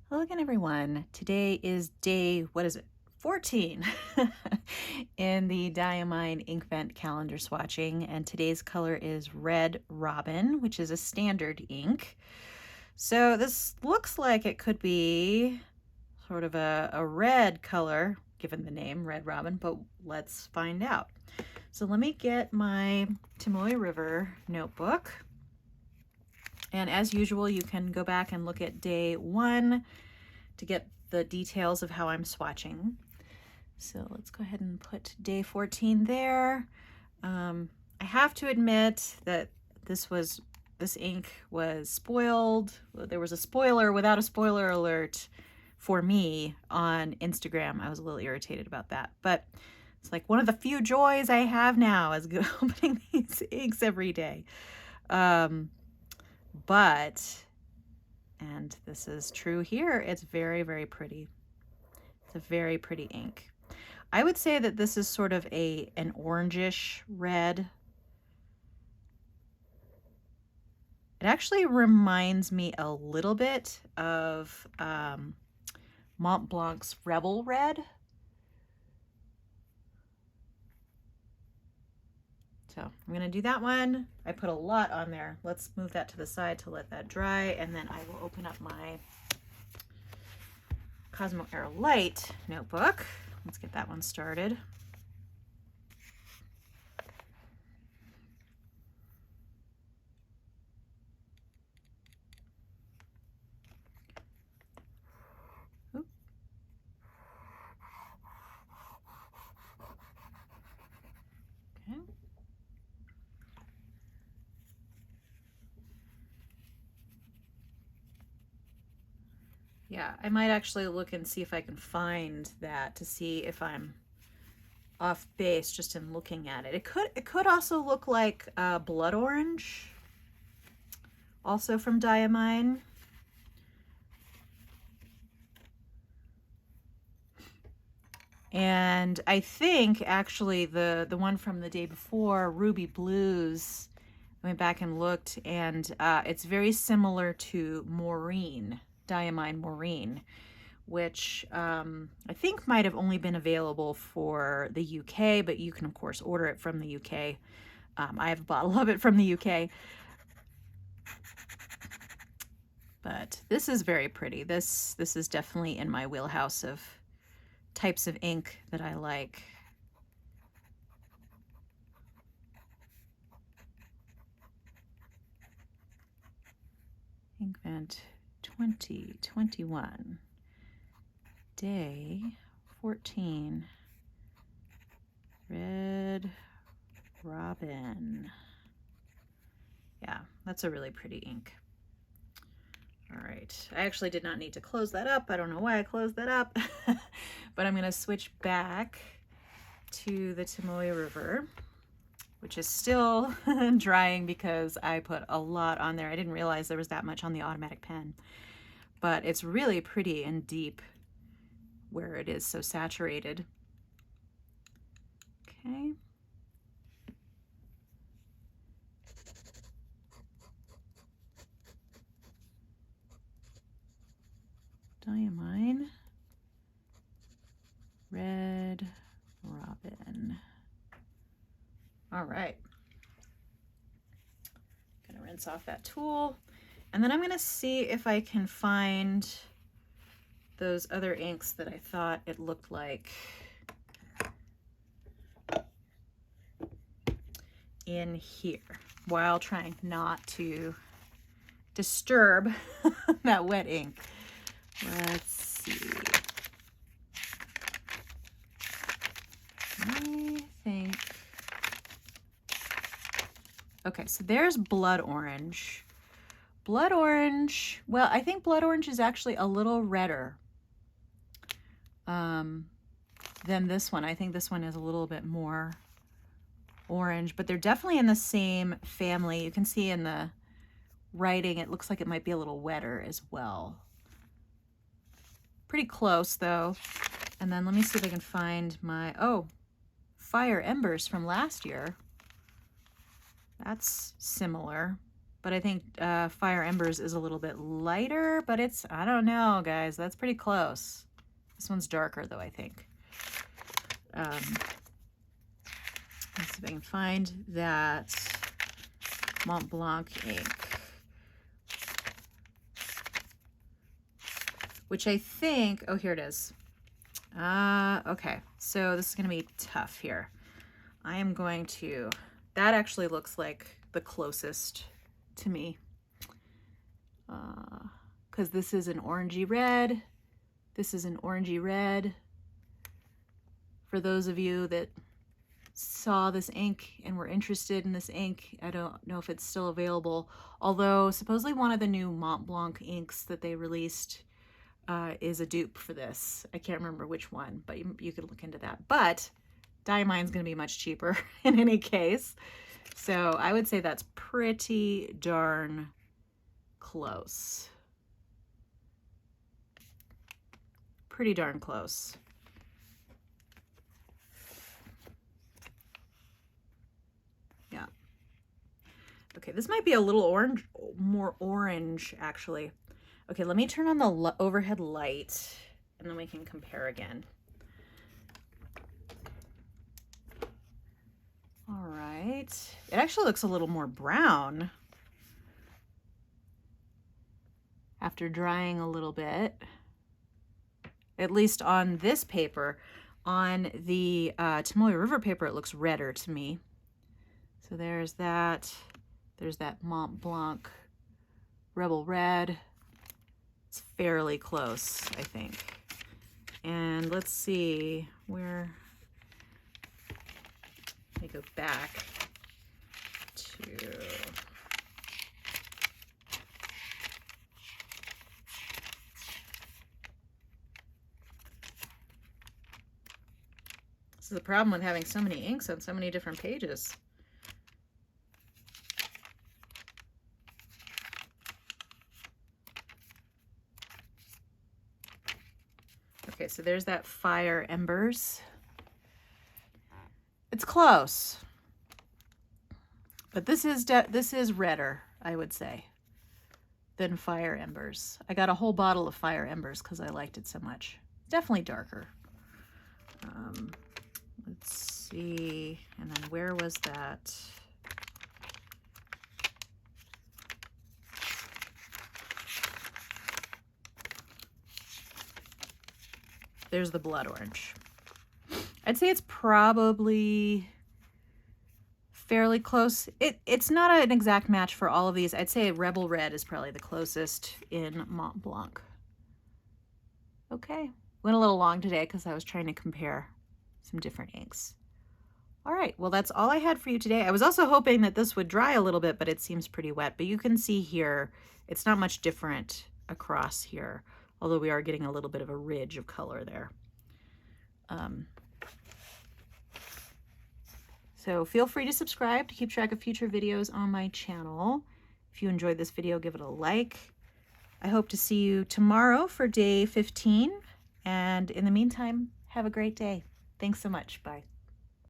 Hello again, everyone. Today is day, what is it, 14 in the Diamine Inkvent calendar swatching, and today's color is Red Robin, which is a standard ink. So this looks like it could be sort of a red color, given the name Red Robin, but let's find out. So let me get my Tomoe River notebook. And as usual, you can go back and look at day 1 to get the details of how I'm swatching. So let's go ahead and put day 14 there. I have to admit that this ink was spoiled. There was a spoiler without a spoiler alert for me on Instagram. I was a little irritated about that, but it's like one of the few joys I have now is opening these inks every day. And this is true here, it's very, very pretty. It's a very pretty ink. I would say that this is sort of an orangish red. It actually reminds me a little bit of Mont Blanc's Rebel Red. So I'm gonna do that one. I put a lot on there. Let's move that to the side to let that dry, and then I will open up my Cosmo Air Light notebook. Let's get that one started. Okay. Yeah, I might actually look and see if I can find that to see if I'm off base just in looking at it. It could also look like blood orange, also from Diamine. And I think actually the one from the day before, Ruby Blues, I went back and looked, and it's very similar to Maureen, Diamine Maureen, which I think might have only been available for the UK, but you can of course order it from the UK. I have a bottle of it from the UK. But this is very pretty. This is definitely in my wheelhouse of types of ink that I like. Inkvent 2021, day 14, Red Robin. Yeah, that's a really pretty ink. All right, I actually did not need to close that up. I don't know why I closed that up, but I'm gonna switch back to the Tomoe River, which is still drying because I put a lot on there. I didn't realize there was that much on the automatic pen, but it's really pretty and deep where it is so saturated. Okay. Diamine Red Robin. All right. Gonna rinse off that tool, and then I'm gonna see if I can find those other inks that I thought it looked like in here while trying not to disturb that wet ink. Let's see. I think, okay, so there's blood orange. Blood orange, well, I think blood orange is actually a little redder than this one. I think this one is a little bit more orange, but they're definitely in the same family. You can see in the writing, it looks like it might be a little wetter as well. Pretty close though. And then let me see if I can find my, oh, Fire Embers from last year. That's similar, but I think Fire Embers is a little bit lighter, but it's, I don't know, guys. That's pretty close. This one's darker, though, I think. Let's see if I can find that Mont Blanc ink, which I think, oh, here it is. Okay, so this is going to be tough here. I am going to, that actually looks like the closest to me, because this is an orangey red. This is an orangey red. For those of you that saw this ink and were interested in this ink, I don't know if it's still available, although supposedly one of the new Mont Blanc inks that they released is a dupe for this. I can't remember which one, but you could look into that. But Diamine's going to be much cheaper in any case. So I would say that's pretty darn close. Pretty darn close. Yeah. Okay, this might be a little orange, more orange actually. Okay, let me turn on the overhead light and then we can compare again. All right, it actually looks a little more brown after drying a little bit, at least on this paper. On the Tomoe River paper, it looks redder to me. So there's that Mont Blanc Rebel Red. It's fairly close, I think. And let's see where, let me go back to, this is the problem with having so many inks on so many different pages. Okay, so there's that Fire Embers. It's close, but this is redder, I would say, than Fire Embers. I got a whole bottle of Fire Embers because I liked it so much. Definitely darker. Let's see, and then where was that? There's the blood orange. I'd say it's probably fairly close. It's not an exact match for all of these. I'd say Rebel Red is probably the closest in Mont Blanc. Okay, went a little long today because I was trying to compare some different inks. All right, well, that's all I had for you today. I was also hoping that this would dry a little bit, but it seems pretty wet. But you can see here, it's not much different across here, although we are getting a little bit of a ridge of color there. So feel free to subscribe to keep track of future videos on my channel. If you enjoyed this video, give it a like. I hope to see you tomorrow for day 15. And in the meantime, have a great day. Thanks so much. Bye.